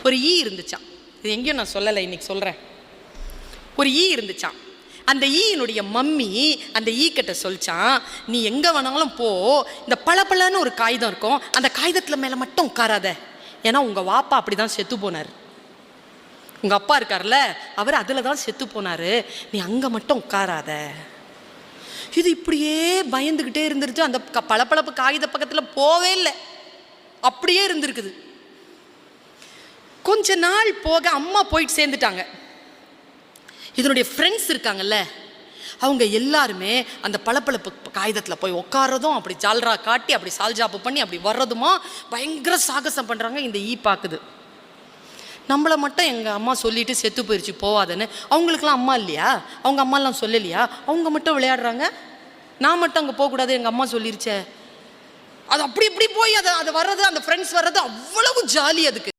ஒரு ஈ இருந்துச்சான். இது எங்கேயும் நான் சொல்லலை, இன்னைக்கு சொல்கிறேன். ஒரு ஈ இருந்துச்சான். அந்த ஈயினுடைய மம்மி அந்த ஈ கிட்ட சொல்லிச்சான், நீ எங்கே வேணாலும் போ, இந்த பளபளன்னு ஒரு காகிதம் இருக்கும், அந்த காகிதத்தில் மேலே மட்டும் உட்காராத. ஏன்னா உங்கள் வாப்பா அப்படி தான் செத்து போனார். உங்கள் அப்பா இருக்கார்ல, அவர் அதில் தான் செத்து போனார். நீ அங்கே மட்டும் உட்காராத. இது இப்படியே பயந்துக்கிட்டே இருந்துருச்சு. அந்த பளபளப்பு காகித பக்கத்தில் போவே இல்லை, அப்படியே இருந்திருக்குது. கொஞ்ச நாள் போக அம்மா போயிட்டு சேர்ந்துட்டாங்க. இதனுடைய ஃப்ரெண்ட்ஸ் இருக்காங்கல்ல, அவங்க எல்லாருமே அந்த பளபளப்பு காகிதத்தில் போய் உட்காரதும், அப்படி ஜால்ரா காட்டி அப்படி சால்ஜாப்பு பண்ணி அப்படி வர்றதுமா பயங்கர சாகசம் பண்ணுறாங்க. இந்த ஈ பார்க்குது, நம்மளை மட்டும் எங்கள் அம்மா சொல்லிட்டு செத்து போயிடுச்சு போவாதுன்னு. அவங்களுக்குலாம் அம்மா இல்லையா, அவங்க அம்மாலாம் சொல்லலையா, அவங்க மட்டும் விளையாடுறாங்க, நான் மட்டும் அங்கே போகக்கூடாது, எங்கள் அம்மா சொல்லிருச்சே. அது அப்படி இப்படி போய் அதை வர்றது, அந்த ஃப்ரெண்ட்ஸ் வர்றது அவ்வளவு ஜாலி அதுக்கு.